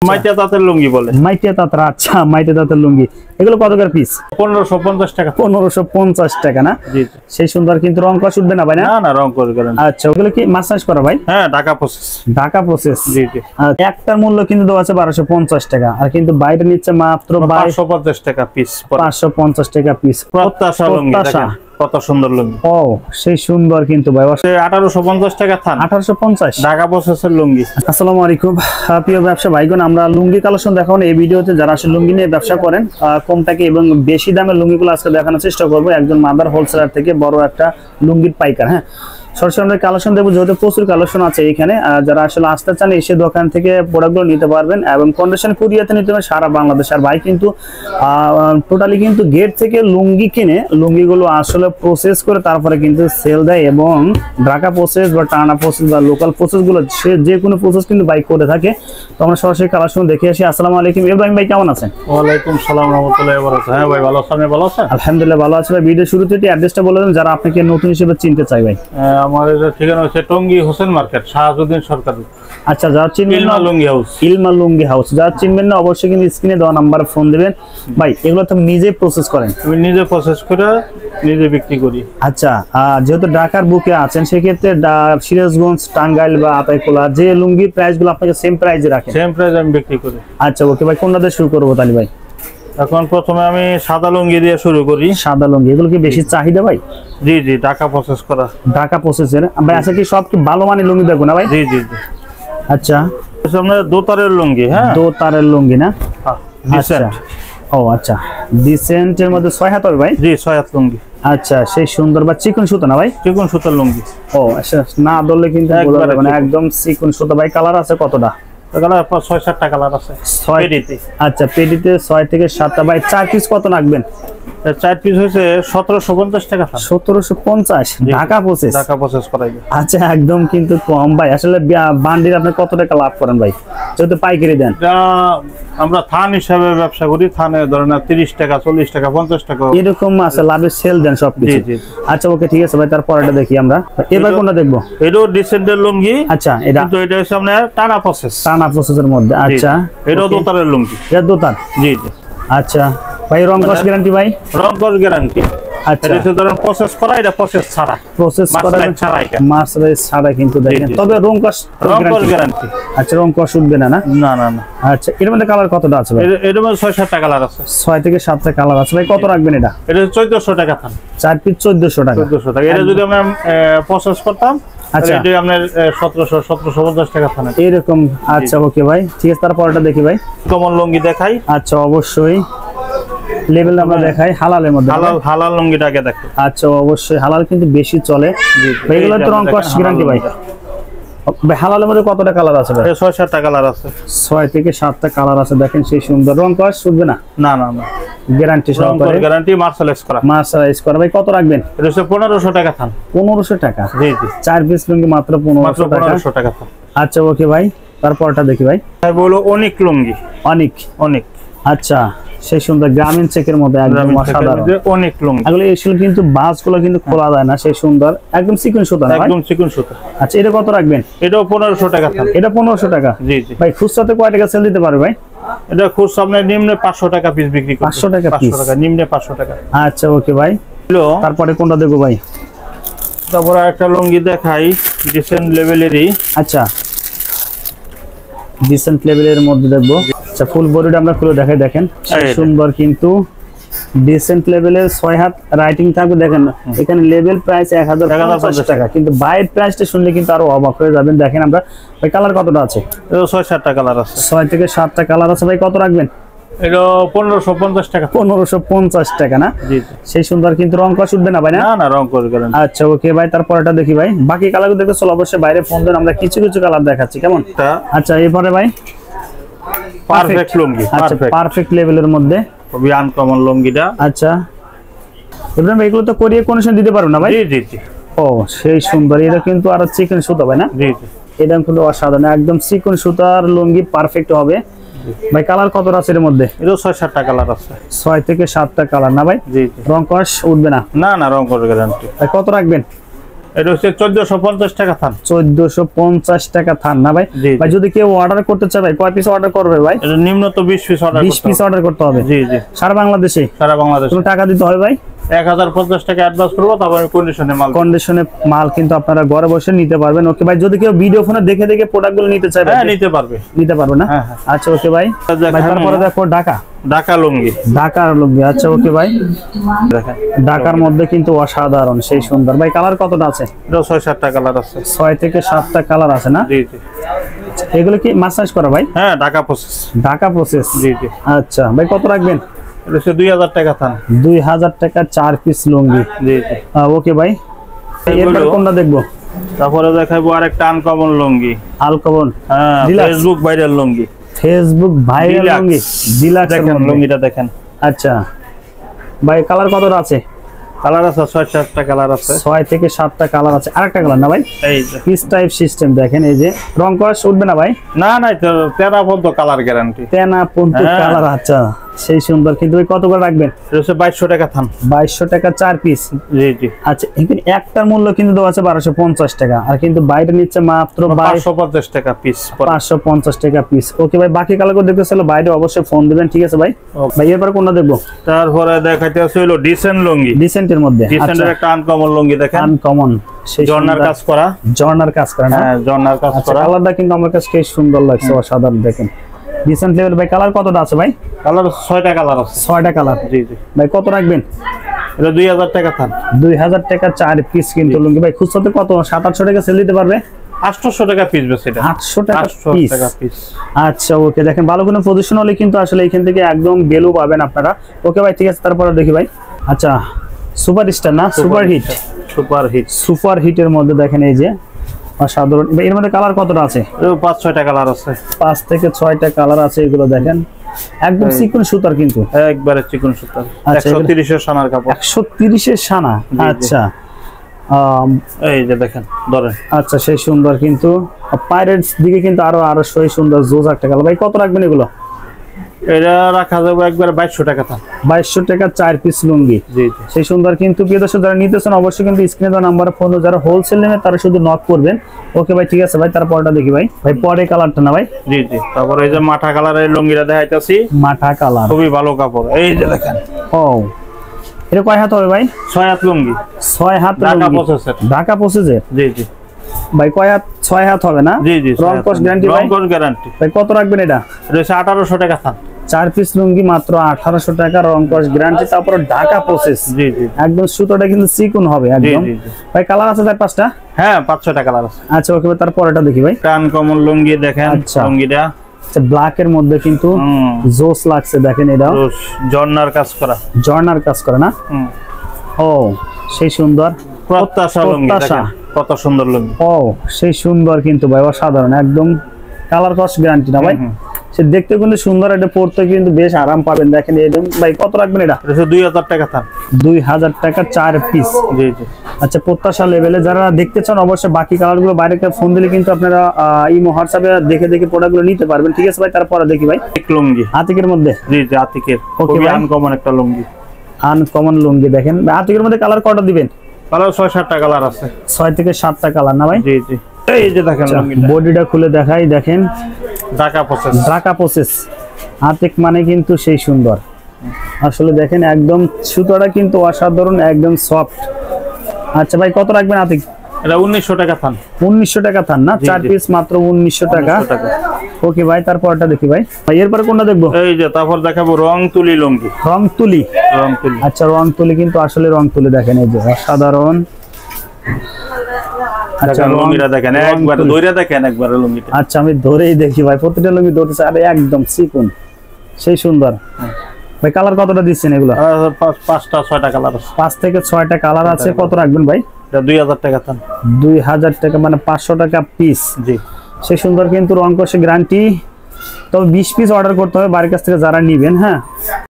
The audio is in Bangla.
মাইটিয়া তাঁতের লুঙ্গি বলে। মাইটিয়া তাঁতের, আচ্ছা মাইটিয়া তাঁতের লুঙ্গি। এগুলো কত করে পিস? 1550 টাকা। 1550 টাকা না? জি। সেই সুন্দর, কিন্তু রং কষ উঠবে না ভাই? না না, রং করে করেন। আচ্ছা, ওগুলো কি মাসাজ করা ভাই? হ্যাঁ, ঢাকা প্রসেস। ঢাকা প্রসেস। জি জি। একটার মূল্য কিন্তু দেওয়া আছে 1250 টাকা, আর কিন্তু বাইরে নিচ্ছে মাত্র 550 টাকা পিস। 550 টাকা পিস। প্রত্যাশা লুঙ্গি, দেখেন কত সুন্দর লুঙ্গি। ও সেই সুন্দর কিন্তু ভাই। 1850 টাকা থান। 1850 ঢাকা প্রসেসের লুঙ্গি। আসসালামু আলাইকুম প্রিয় ব্যবসা ভাইগণ, আমরা লুঙ্গি কালেকশন দেখাবো এই ভিডিওতে। যারা আসলে লুঙ্গি নিয়ে ব্যবসা করেন, কম টাকা এবং বেশি দামের লুঙ্গিগুলো আজকে দেখানোর চেষ্টা করবো। একজন মাদার হোলসেলার থেকে বড় একটা লুঙ্গির পাইকার। হ্যাঁ, সরাসরি আমরা কালেকশন দেবো, যেহেতু প্রচুর কালেকশন আছে এখানে। যারা আসলে আসতে চান এসে দোকান থেকে প্রোডাক্টগুলো নিতে পারবেন এবং কন্ডিশন কুরিয়াতে নিতে পারবেন সারা বাংলাদেশ। আর ভাই কিন্তু টোটালি কিন্তু গেট থেকে লুঙ্গি কিনে লুঙ্গিগুলো আসলে প্রসেস করে তারপরে কিন্তু সেল দেয়, এবং ঢাকা প্রসেস বা টানা প্রসেস বা লোকাল প্রসেসগুলো সে যে কোনো প্রসেস কিন্তু বাইক করে থাকে। তো আমরা সরাসরি কালেকশন দেখে আসি। আসসালামু আলাইকুম ইব্রাহিম ভাই, কেমন আছেন? ওয়ালাইকুম সালাম রাহমাতুল্লাহি ওয়া বারাকাতুহু। হ্যাঁ ভাই, ভালো আছেন? ভালো আছেন? আলহামদুলিল্লাহ ভালো আছি ভাই। ভিডিও শুরুতে অ্যাড্রেসটা বলে দেন যারা আপনাকে নতুন হিসেবে চিনতে চাই ভাই। আমার ঠিকানা হচ্ছে টঙ্গী হোসেন মার্কেট, শাহাবুদ্দিন সরকারি। আচ্ছা, যারা চিনবেন ইলমা লুঙ্গি হাউস। ইলমা লুঙ্গি হাউস যারা চিনবেন না অবশ্যই কিন্তু স্ক্রিনে দেওয়া নাম্বারে ফোন দিবেন। ভাই এগুলো তো নিজে প্রসেস করেন? আমি নিজে প্রসেস করে নিজে বিক্রি করি। আচ্ছা, যেহেতু ঢাকার বুকে আছেন সেক্ষেত্রে সিরাজগঞ্জ, টাঙ্গাইল বা আতাইকুলা যে লুঙ্গির প্রাইসগুলো আপনাকে সেম প্রাইসে রাখেন? সেম প্রাইস আমি বিক্রি করি। আচ্ছা ওকে ভাই, কোনটা দিয়ে শুরু করবো তাহলে ভাই? এখন প্রথমে আমি সাদা লুঙ্গি দিয়ে শুরু করি। সাদা লুঙ্গি, এগুলো কি বেশি চাহিদা ভাই? জি জি, ঢাকা প্রসেস করা। ঢাকা প্রসেসের ভাই আছে কি? সব কি ভালো মানের লুঙ্গি দেখবো না ভাই? জি জি জি। আচ্ছা, সামনে দোতারের লুঙ্গি। হ্যাঁ, দোতারের লুঙ্গি না? ডিসেন্ট। ও আচ্ছা, ডিসেন্টের মধ্যে 6 হাত হবে ভাই? জি, 6 হাত লুঙ্গি। আচ্ছা, সেই সুন্দর বা চিকন সুতো না ভাই? চিকন সুতার লুঙ্গি। ও আচ্ছা, না ধরলে কিন্তু বোঝা যাবে না, একদম চিকন সুতো ভাই। কালার আছে কতটা? কালার 6-7টা কালার আছে। 6 আচ্ছা, পেডিতে 6 থেকে 7টা ভাই। 4 পিস কত রাখবেন? 4 পিস হয়েছে 1750 টাকা। 1750 ঢাকা প্রসেস? ঢাকা প্রসেস করাইবে। আচ্ছা, একদম কিন্তু কম ভাই। আসলে বান্ডিল আপনি কত টাকা লাভ করেন ভাই যেহেতু পাইকারি দেন? আমরা থান হিসাবে ব্যবসা করি। থানে ধরেন 30 টাকা, 40 টাকা, 50 টাকা এরকম আছে, লাভের সেল দেন সবকিছু? জি জি। আচ্ছা ওকে, ঠিক আছে ভাই। তারপরটা দেখি আমরা। এবার কোনটা দেখবো? এটাও ডিসেন্টের লুঙ্গি। আচ্ছা, এটা কিন্তু এটা হচ্ছে আপনার টানা প্রসেস। টানা প্রসেসের মধ্যে। আচ্ছা, এটাও দোতারের লুঙ্গি। এটা দোতার? জি জি। আচ্ছা ভাই, রং কস গ্যারান্টি ভাই? রং কস গ্যারান্টি। আচ্ছা, এটা ধরেন প্রসেস করা, এটা প্রসেস ছাড়া। প্রসেস করা ছাড়া, এটা মার্সেলাইজ ছাড়া কিন্তু দেখেন। তবে রং কস গ্যারান্টি। আচ্ছা, রং কস উঠবে না? না না না না। আচ্ছা, এর মধ্যে কালার কতটা আছে ভাই? এর মধ্যে 6-7টা কালার আছে। 6 থেকে 7টা কালার আছে ভাই। কত রাখবেন এটা? এটা 1400 টাকা থান। 4 পিস 1400 টাকা। 1400 টাকা। এটা যদি আমরা প্রসেস করতাম আচ্ছা, এটা আপনার 1750 টাকা থান এরকম। আচ্ছা ওকে ভাই, ঠিক আছে। তারপরটা দেখি ভাই। কমন লুঙ্গি দেখাই। আচ্ছা অবশ্যই, লেভেল আমরা দেখাই হালালের মধ্যে। হালাল লুঙ্গিটাকে দেখো। আচ্ছা অবশ্যই, হালাল কিন্তু বেশি চলে। এগুলো তো রং কস গ্যারান্টি ভাই? ভাই হালালের মধ্যে কতটা কালার আছে ভাই? 6-7টা কালার আছে। 6 থেকে 7টা কালার আছে, দেখেন সেই সুন্দর। রং কস উঠবে না? না না না, গ্যারান্টি সহকারে। গ্যারান্টি, মার্সেলাইজ করা। মার্সেলাইজ করা ভাই। কত রাখবেন? এটা হচ্ছে 1500 টাকা থান। 1500 টাকা? জি জি। 4 পিস লুঙ্গি মাত্র 1500 টাকা থান। আচ্ছা ওকে ভাই, তারপরটা দেখি ভাই। বলো অনেক লুঙ্গি। অনেক অনেক। আচ্ছা, সেই সুন্দর গ্রামীণ চেকের মধ্যে একদম অসাধারণ অনেক লুঙ্গি। এগুলো এসে কিন্তু বাসগুলো কিন্তু খোলা যায় না, সেই সুন্দর একদম চিকন সুতা না? একদম চিকন সুতা। আচ্ছা, এটা কত রাখবেন? এটাও 1500 টাকা থান। এটা 1500 টাকা? জি জি। ভাই খুচরাতে কয় টাকা সেল দিতে পারবে ভাই? এটা খুচরা আপনার নিম্নে 500 টাকা পিস বিক্রি করতে। 500 টাকা পিস? 500 টাকা, নিম্নে 500 টাকা। আচ্ছা ওকে ভাই, তারপরে কোনটা দেখবো ভাই? তারপরে একটা লুঙ্গি দেখাই, ডিসেন্ট লেভেলেরই। আচ্ছা, ডিসেন্ট লেভেলের মধ্যে দেখবো। আচ্ছা, ফুল বডিটা আমরা খুলে দেখাই। দেখেন সুন্দর কিন্তু ডিসেন্ট লেভেলের 6 হাত রাইটিং থাকবে। দেখেন এখানে লেভেল প্রাইস 1050 টাকা, কিন্তু বাইরের প্রাইসটা শুনলে কিন্তু আরো অবাক হয়ে যাবেন। দেখেন আমরা ভাই, কালার কতটা আছে? 6-7টা কালার আছে। 6 থেকে 7টা কালার আছে ভাই। কত রাখবেন? এটা 1550 টাকা। 1550 টাকা না? জি। সেই সুন্দর, কিন্তু রং কস উঠবে না ভাই? না না, রং করে গ্যারান্টি। আচ্ছা ওকে ভাই, তারপরটা দেখি ভাই। বাকি কালারগুলো দেখতে চলো, অবশ্যই বাইরে ফোন দেন, আমরা কিছু কিছু কালার দেখাচ্ছি কেমন। আচ্ছা, এরপরে ভাই পারফেক্ট লুঙ্গি। আচ্ছা, পারফেক্ট লেভেলের মধ্যে খুবই আনকমন লুঙ্গিটা। আচ্ছা, এবার এগুলো তো কোরিয়ার কন্ডিশন দিতে পারো না ভাই? জি জি জি। ও সেই সুন্দর, এটা কিন্তু আর চিকন সুতা ভাই না? জি জি। এটা কিন্তু অসাধারণ, একদম চিকন সুতার লুঙ্গি, পারফেক্ট হবে ভাই। কালার কত আছে এর মধ্যে? এটা 6-7টা কালার আছে। 6 থেকে 7টা কালার না ভাই? জি জি। রং কস উঠবে না? না না, রং করে গ্যারান্টি। ভাই কত রাখবেন? এটা হচ্ছে 1450 টাকা থান। 1450 টাকা থান না ভাই? জি, ভাই যদি কেউ অর্ডার করতে চায় ভাই কয় পিস অর্ডার করবে ভাই? এটা নিম্নত 20 পিস অর্ডার 20 পিস অর্ডার করতে হবে। জি জি, সারা বাংলাদেশে? সারা বাংলাদেশে। কোনো টাকা দিতে হবে ভাই? 1050 টাকা অ্যাডভান্স করব, তারপর কন্ডিশনে মাল। কন্ডিশনে মাল কিন্তু আপনারা ঘরে বসে নিতে পারবেন। ওকে ভাই, যদি কেউ ভিডিও ফোনে দেখে দেখে প্রোডাক্টগুলো নিতে চায় ভাই? হ্যাঁ, নিতে পারবে। নিতে পারবে না? হ্যাঁ, হ্যাঁ। আচ্ছা ওকে ভাই। ভাই তারপরে দেখো ঢাকা। ঢাকা লুঙ্গি। ঢাকার লুঙ্গি, আচ্ছা ওকে ভাই। দেখেন ঢাকার মধ্যে কিন্তু অসাধারণ, সেই সুন্দর। ভাই কালার কতটা আছে? এটা 6-7টা কালার আছে। 6 থেকে 7টা কালার আছে না? জি জি। এগুলো কি মাসাজ করা ভাই? হ্যাঁ, ঢাকা প্রসেস। ঢাকা প্রসেস। জি জি। আচ্ছা ভাই, কত রাখবেন? এটা হচ্ছে 2000 টাকা থান। 2000 টাকা 4 পিস লুঙ্গি। জি জি। ওকে ভাই, এরপর কোনটা দেখবো? তারপরে দেখাবো আরেকটা আনকমন লুঙ্গি। আলকমন। হ্যাঁ, Deluxe। ফেসবুক ভাইরাল লুঙ্গি। Facebook viral Deluxe। লুঙ্গি। ডিলাক্স দেখেন লুঙ্গিটা দেখেন। আচ্ছা ভাই, কালার কতটা আছে? কালার আছে 6-7টা কালার আছে। 6 থেকে 7টা কালার আছে। আরেকটা কালার না ভাই? এই যে পিস টাইপ সিস্টেম দেখেন, এই যে রং করা উঠবে না ভাই? না না, এটা 13 পর্যন্ত কালার গ্যারান্টি। তেনা পন্টু হ্যাঁ। কালার। আচ্ছা সেই সুন্দর, কিন্তু ভাই কত করে রাখবেন? এটা হচ্ছে 2200 টাকা থান। 2200 টাকা 4 পিস। জি জি। আচ্ছা, এখানে একটার মূল্য কিন্তু দেওয়া আছে 1250 টাকা, আর কিন্তু বাইরে নিচ্ছে মাত্র 550 টাকা পিস। 550 টাকা পিস। ওকে ভাই, বাকি কালারগুলো দেখতে চাইলে বাইরে অবশ্যই ফোন দিবেন, ঠিক আছে ভাই? ভাই এরপর কোনটা দেখবো? তারপরে দেখাইতে আছে হলো ডিসেন্ট লুঙ্গি। ডিসেন্টের মধ্যে ডিসেন্টের একটা আনকমন লুঙ্গি দেখেন। আনকমন, সেই জর্নার কাজ করা। জর্নার কাজ করা না? হ্যাঁ, জর্নার কাজ আচ্ছা, করা। কালারটা কিন্তু আমার কাছে বেশ সুন্দর লাগছে, অসাধারণ। দেখেন ডিসেন্ট লেভেল। ভাই কালার কতটা আছে ভাই? কালার 6টা কালার আছে। 6টা কালার। জি জি। ভাই কত রাখবেন? এটা 2000 টাকা থান। 2000 টাকা 4 পিস কিন্তু লুঙ্গি। ভাই খুচরাতে কত? 700-800 টাকা সেল দিতে পারবে? 800 টাকা পিস বেশি এটা। 800 টাকা 800 পিস। টাকা পিস। আচ্ছা ওকে, দেখেন ভালো কোনো পজিশন হলে কিন্তু আসলে এখান থেকে একদম ভ্যালু পাবেন আপনারা। ওকে ভাই, ঠিক আছে। তারপরে দেখি ভাই। আচ্ছা, সুপার স্টার না? Super hit. Super hit. Super হিটের মধ্যে দেখেন এই যে অসাধারণ। এর মধ্যে কালার কতটা আছে? 5-6টা কালার আছে। 5 থেকে 6টা কালার আছে। এগুলো দেখেন একদম চিকন সুতার কিন্তু, একবারে চিকন সুতা। আচ্ছা, 130 এর সোনার কাপড়। 130 এর সানা। জি। আচ্ছা এই যে দেখেন, ধরেন। আচ্ছা, সেই সুন্দর কিন্তু। পাইরেটস দিকে কিন্তু আরো সেই সুন্দর জোজ একটা কালার। ভাই কত রাখবেন এগুলো? এটা রাখা যাবে একবারে 2200 টাকা থান। 2200 টাকা 4 পিস লুঙ্গি। জি জি। সেই সুন্দর কিন্তু। প্রিয় দর্শক যারা নিতেছেন অবশ্যই কিন্তু স্ক্রিনে দেওয়া নাম্বারে ফোন, যারা হোলসেল নেবে তারা শুধু নক করবেন। ওকে ভাই, ঠিক আছে ভাই। তারপরটা দেখি ভাই। ভাই পরে কালারটা না ভাই? জি জি। তারপরে এই যে মাঠা কালারের লুঙ্গিটা দেখাইতাছি। মাঠা কালার, খুবই ভালো কাপড়। এই যে দেখেন। ও এটা কয় হাত হবে ভাই? 6 হাত লুঙ্গি। 6 হাত ঢাকা লুঙ্গি। প্রসেসের। ঢাকা প্রসেসের। জি জি। ভাই কয় হাত? 6 হাত হবে না? জি জি। রং কস গ্যারান্টি ভাই? রং কস গ্যারান্টি। ভাই কত রাখবেন এটা? এটা হচ্ছে 1800 টাকা থান। 4 পিস লুঙ্গি মাত্র 1800 টাকা, রং কস গ্যারান্টি। তারপর ঢাকা প্রসেস। জি জি। একদম সুতোটা কিন্তু চিকন হবে একদম। জি, জি। ভাই কালার আছে 4-5টা? হ্যাঁ, 5-6টা কালার আছে। আচ্ছা ওকে, তারপরটা দেখি ভাই। আনকমন লুঙ্গি দেখেন। আচ্ছা। লুঙ্গিটা ব্ল্যাক এর মধ্যে কিন্তু জোস লাগছে, দেখেন এটা জর্নার কাজ করা। জর্নার কাজ করে না? ও সেই সুন্দর। প্রত্যাশা লুঙ্গি প্রত্যাশা। দেখেন, কত সুন্দর লুঙ্গি। ও সেই সুন্দর কিন্তু ভাই, অসাধারণ একদম। কালার কস গ্যারান্টি না ভাই? সে দেখতে কিন্তু সুন্দর, এটা পড়তে কিন্তু বেশ আরাম পাবেন। দেখেন একদম। ভাই কত রাখবেন এটা? এটা 2000 টাকা থান। 2000 টাকা 4 পিস। জি জি। আচ্ছা, প্রত্যাশা লেভেলে যারা দেখতে চান অবশ্যই বাকি কালারগুলো বাইরে ফোন দিলে কিন্তু আপনারা ইমো হোয়াটসঅ্যাপে দেখে দেখে প্রোডাক্টগুলো নিতে পারবেন, ঠিক আছে ভাই? তারপরে দেখি ভাই। এক লুঙ্গি। আতিকের মধ্যে? জি জি, আতিকের। ওকে খুবই ভাই। আনকমন একটা লুঙ্গি। আনকমন লুঙ্গি দেখেন। আতিকের মধ্যে কালার কয়টা দিবেন? কালার 6-7টা কালার আছে। 6 থেকে 7টা কালার না ভাই? জি জি। এই যে দেখেন লুঙ্গিটা। বডিটা খুলে দেখাই, দেখেন ঢাকা প্রসেস। ঢাকা প্রসেস। আতিক মানে কিন্তু সেই সুন্দর আসলে। দেখেন একদম সুতোটা কিন্তু অসাধারণ, একদম সফট। আচ্ছা ভাই কত রাখবেন আতিক? এটা 1900 টাকা থান। 1900 টাকা থান না? 4 পিস মাত্র 1900 টাকা। ওকে ভাই, তারপরটা দেখি ভাই। ভাই এরপর কোনটা দেখবো? এই যে তারপর দেখাবো রং তুলি লুঙ্গি। রং তুলি। রং তুলি। আচ্ছা, রং তুলি কিন্তু আসলে রং তুলি দেখেন, এই যে অসাধারণ। আচ্ছা লুঙ্গিটা দেখেন, একবার ধরে দেখেন একবার লুঙ্গিটা। আচ্ছা আমি ধরেই দেখি ভাই, প্রতিটা লুঙ্গি ধরতেছে, আরে একদম চিকন, সেই সুন্দর। ভাই কালার কতটা দিচ্ছেন এগুলো? 5-6টা কালার আছে। 5 থেকে 6টা কালার আছে। কত রাখবেন ভাই? এটা 2000 টাকা থান। 2000 টাকা মানে 500 টাকা পিস। জি। সেই সুন্দর কিন্তু রং কষে গ্যারান্টি। তবে 20 পিস অর্ডার করতে হবে বাড়ির কাছ থেকে যারা নিবেন। হ্যাঁ।